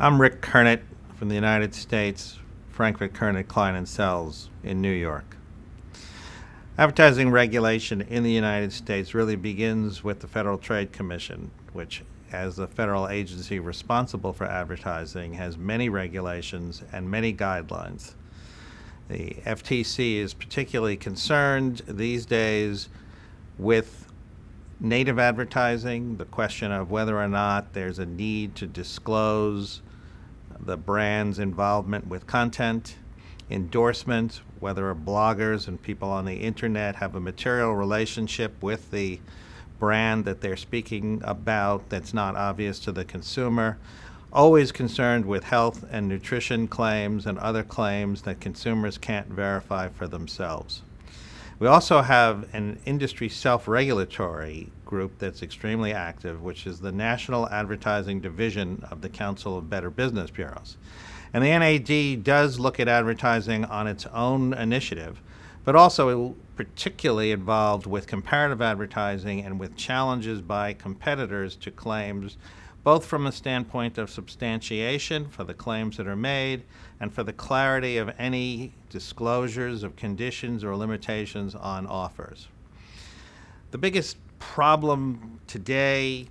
I'm Rick Kernett from the United States, Frankfurt Kernett Klein & Sells in New York. Advertising regulation in the United States really begins with the Federal Trade Commission, which, as the federal agency responsible for advertising, has many regulations and many guidelines. The FTC is particularly concerned these days with native advertising, the question of whether or not there's a need to disclose the brand's involvement with content, endorsement, whether bloggers and people on the internet have a material relationship with the brand that they're speaking about that's not obvious to the consumer. Always concerned with health and nutrition claims and other claims that consumers can't verify for themselves. We also have an industry self-regulatory group that's extremely active, which is the National Advertising Division of the Council of Better Business Bureaus. And the NAD does look at advertising on its own initiative, but also particularly involved with comparative advertising and with challenges by competitors to claims, both from a standpoint of substantiation for the claims that are made and for the clarity of any disclosures of conditions or limitations on offers. The biggest problem today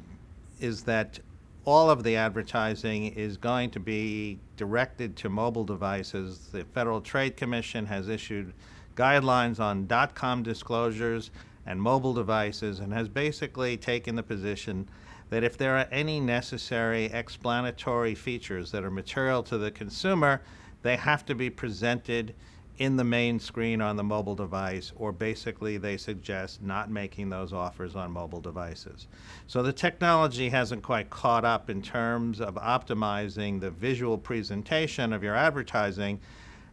is that all of the advertising is going to be directed to mobile devices. The Federal Trade Commission has issued guidelines on .com disclosures and mobile devices and has basically taken the position that if there are any necessary explanatory features that are material to the consumer, they have to be presented in the main screen on the mobile device, or basically they suggest not making those offers on mobile devices. So the technology hasn't quite caught up in terms of optimizing the visual presentation of your advertising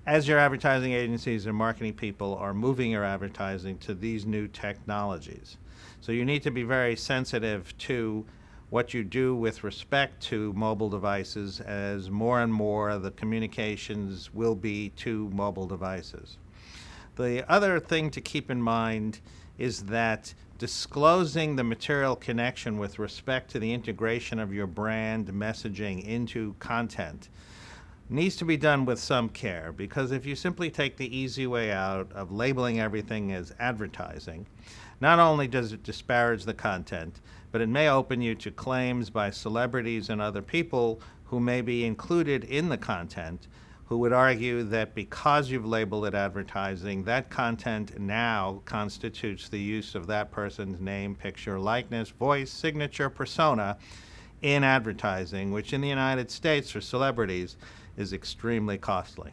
as your advertising agencies and marketing people are moving your advertising to these new technologies. So you need to be very sensitive to what you do with respect to mobile devices, as more and more the communications will be to mobile devices. The other thing to keep in mind is that disclosing the material connection with respect to the integration of your brand messaging into content needs to be done with some care, because if you simply take the easy way out of labeling everything as advertising, not only does it disparage the content, but it may open you to claims by celebrities and other people who may be included in the content, who would argue that because you've labeled it advertising, that content now constitutes the use of that person's name, picture, likeness, voice, signature, persona in advertising, which in the United States for celebrities is extremely costly.